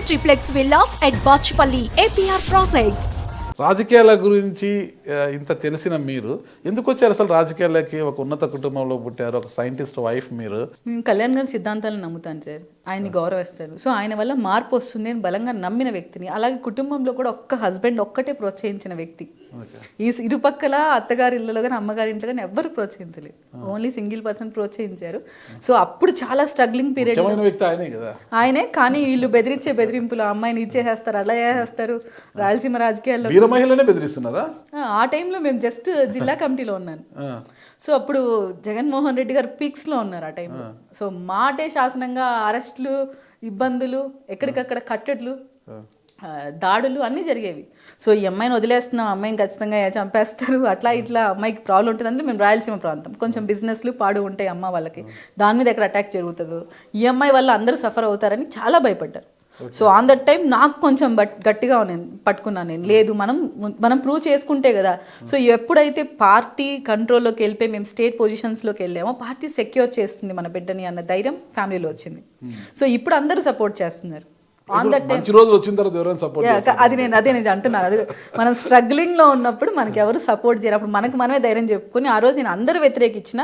triplex villas at Bachpalli, APR Projects. రాజకీయాల గురించి ఇంత తెలిసిన మీరు ఎందుకు వచ్చారు అసలు రాజకీయాలకి? ఒక ఉన్నత కుటుంబంలో పుట్టారు, ఒక సైంటిస్ట్ వైఫ్ మీరు. నేను కళ్యాణ్ గారి సిద్ధాంతాలను నమ్ముతాను సార్, ఆయన్ని గౌరవిస్తాను. సో ఆయన వల్ల మార్పు వస్తుంది అని బలంగా నమ్మిన వ్యక్తిని. అలాగే కుటుంబంలో కూడా ఒక్క హస్బెండ్ ఒక్కటే ప్రోత్సహించిన వ్యక్తి. ఈ ఇరుపక్కల అత్తగారి ఇళ్ళలో కానీ అమ్మగారి ఇంట్లో కానీ ఎవ్వరు ప్రోత్సహించలేదు, ఓన్లీ సింగిల్ పర్సన్ ప్రోత్సహించారు. సో అప్పుడు చాలా స్ట్రగ్లింగ్ పీరియడ్ ఆయనే. కానీ వీళ్ళు బెదిరించే బెదిరింపులు, అమ్మాయిని ఇచ్చేసేస్తారు, అలా చేసేస్తారు. రాయలసీమ రాజకీయాల్లో మహిళనే బెదిరిస్తున్నారా? ఆ టైంలో మేము జస్ట్ జిల్లా కమిటీలో ఉన్నాను. సో అప్పుడు జగన్మోహన్ రెడ్డి గారు పీక్స్ లో ఉన్నారు ఆ టైంలో. సో మాటే శాసనంగా అరెస్టులు, ఇబ్బందులు, ఎక్కడికక్కడ కట్టడ్లు, దాడులు అన్నీ జరిగేవి. సో ఈ అమ్మాయిని వదిలేస్తున్నాం, అమ్మాయిని ఖచ్చితంగా చంపేస్తారు, అట్లా ఇట్లా అమ్మాయికి ప్రాబ్లం ఉంటుంది. అంటే మేము రాయలసీమ ప్రాంతం, కొంచెం బిజినెస్లు పాడు ఉంటాయి అమ్మ వాళ్ళకి, దాని మీద ఎక్కడ అటాక్ జరుగుతుందో, ఈ అమ్మాయి వల్ల అందరూ సఫర్ అవుతారని చాలా భయపడ్డారు. సో ఆన్ దట్ టైం నాకు కొంచెం గట్టిగా పట్టుకున్నాను నేను. లేదు, మనం ప్రూవ్ చేసుకుంటే కదా. సో ఎప్పుడైతే పార్టీ కంట్రోల్లోకి వెళ్ళిపోయి మేము స్టేట్ పొజిషన్స్లోకి వెళ్ళామో, పార్టీ సెక్యూర్ చేస్తుంది మన బిడ్డని అన్న ధైర్యం ఫ్యామిలీలో వచ్చింది. సో ఇప్పుడు అందరూ సపోర్ట్ చేస్తున్నారు. ఆన్ దట్ టైం అది నేను అంటున్నాను. అది మనం స్ట్రగ్లింగ్ లో ఉన్నప్పుడు మనకి ఎవరు సపోర్ట్ చేయరు, అప్పుడు మనకు మనమే ధైర్యం చెప్పుకొని ఆ రోజు నేను అందరూ వ్యతిరేకించిన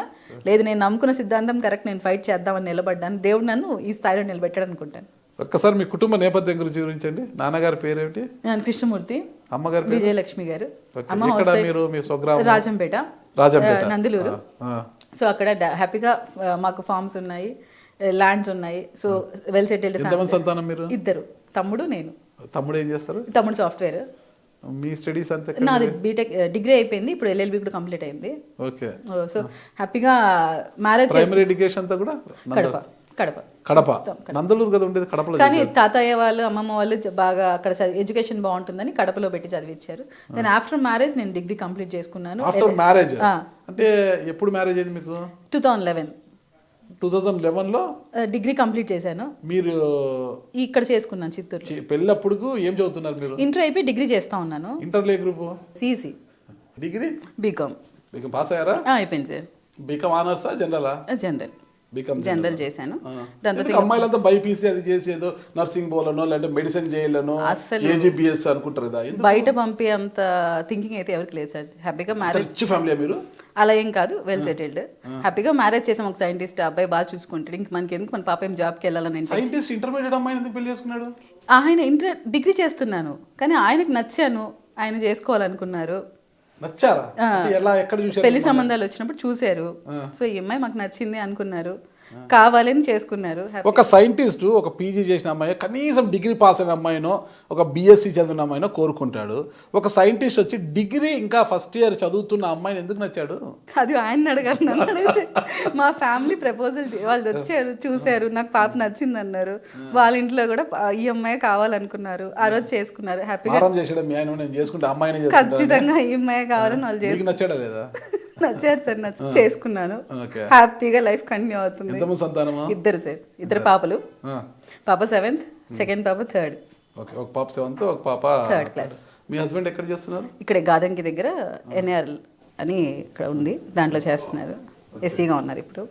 లేదు, నేను నమ్ముకున్న సిద్ధాంతం కరెక్ట్, నేను ఫైట్ చేద్దామని నిలబడ్డాను. దేవుడు నన్ను ఈ స్థాయిలో నిలబెట్టాడు అనుకుంటాను. ఒక్కసారి మీ కుటుంబ నేపథ్యం గురించి వివరించండి. నాన్నగారి పేరేమిటి? కృష్ణమూర్తి. అమ్మగారు? విజయలక్ష్మి గారు. రాజంపేట, నందులూరు. సో అక్కడ హ్యాపీగా మాకు ఫార్మ్స్ ఉన్నాయి, ల్యాండ్స్ ఉన్నాయి. So well settled. సంతానం మీరు? ఇద్దరు, తమ్ముడు, నేను. తమ్ముడు ఏం చేస్తారు? తమ్ముడు సాఫ్ట్వేర్. మీ స్టడీస్ అంతా? నాది బీటెక్ డిగ్రీ అయిపోయింది, ఇప్పుడు ఎల్ఎల్బి కూడా కంప్లీట్ అయింది. ఓకే. సో హ్యాపీగా మ్యారేజ్. ప్రైమరీ ఎడ్యుకేషన్ అంతా కూడా కడప, నందలూరు కదా ఉండేది, కడపలో. కానీ తాతయ్య వాళ్ళు, అమ్మమ్మ వాళ్ళు బాగా అక్కడ ఎడ్యుకేషన్ బాగుంటుందని కడపలో పెట్టి చదివించారు. దెన్ ఆఫ్టర్ మ్యారేజ్ నేను డిగ్రీ కంప్లీట్ చేసుకున్నాను. ఆఫ్టర్ మ్యారేజ్ అంటే ఎప్పుడు మ్యారేజ్ అయింది మీకు? 2011 లో డిగ్రీ కంప్లీట్ చేశాను. మీరు ఇక్కడ చేసుకున్నాను చిత్తూరు. పెళ్ళప్పుడు ఏం చదువుతున్నారు మీరు? ఇంటర్ అయిపోయి డిగ్రీ చేస్తా ఉన్నాను. ఇంటర్లో ఏ group? CEC. Degree? BCom. BCom pass అయ్యారా? అయిపోయింది సార్. బీకామ్ ఆనర్సా జనరలా? జనరల్. బీకామ్ జనరల్ చేశాను. దాంతో అమ్మాయిలంతా బైపీసీ అది చేసేదో నర్సింగ్ పోలనో లేదంటే మెడిసిన్ చేయాలనో ఏజీబీఎస్ అనుకుంటారు కదా, బయట పంపి అంత థింకింగ్ అయితే ఎవరికి లేదు సార్. హ్యాపీగా మ్యారేజ్. రిచ్ ఫ్యామిలీ మీరు? అలా ఏం కాదు, వెల్ సెటిల్డ్. హ్యాపీగా మ్యారేజ్ చేసాం. ఒక సైంటిస్ట్ అబ్బాయి బాగా చూసుకుంటాడు, ఇంక మనకి ఎందుకు, మన పాప ఏం జాబ్కి వెళ్ళాలని. సైంటిస్ట్ ఇంటర్మీడియట్ అమ్మాయిని ఎందుకు పెళ్లి చేసుకున్నాడు? ఆయన డిగ్రీ చేస్తున్నాను కానీ ఆయనకు నచ్చాను, ఆయన చేసుకోవాలనుకున్నారు. నచ్చారా? పెళ్లి సంబంధాలు వచ్చినప్పుడు చూశారు. సో ఈ అమ్మాయి మాకు నచ్చింది అనుకున్నారు, కావాలని చేసుకున్నారు. ఒక సైంటిస్ట్, ఒక పీజీ చేసిన అమ్మాయి, కనీసం డిగ్రీ పాస్ అయిన అమ్మాయినో ఒక బీఎస్సీ చదివిన అమ్మాయినో కోరుకుంటాడు. ఒక సైంటిస్ట్ వచ్చి డిగ్రీ ఇంకా ఫస్ట్ ఇయర్ చదువుతున్న అమ్మాయిని ఎందుకు నచ్చాడు? అది ఆయన అడగాలి. మా ఫ్యామిలీ ప్రపోజల్ వాళ్ళు వచ్చారు, చూశారు, నాకు పాప నచ్చింది అన్నారు. వాళ్ళ ఇంట్లో కూడా ఈ అమ్మాయి కావాలనుకున్నారు, ఆ రోజు చేసుకున్నారు. హ్యాపీగా ఖచ్చితంగా ఈ అమ్మాయి కావాలని వాళ్ళు చేసుకున్నారు. నచ్చాడా లేదా? నచ్చారు సార్, చేసుకున్నాను. హ్యాపీగా లైఫ్ కంటిన్యూ అవుతుంది. ఇద్దరు సార్, ఇద్దరు పాపలు. పాప 7th, సెకండ్ పాప 3rd. ఒక పాప 7th, ఒక పాప 3rd క్లాస్. మీ హస్బెండ్ ఎక్కడ చేస్తున్నారు? ఇక్కడే గాదంకి దగ్గర ఎన్ఆర్ అని ఇక్కడ ఉంది, దాంట్లో చేస్తున్నారు. ఎస్సీగా ఉన్నారు ఇప్పుడు.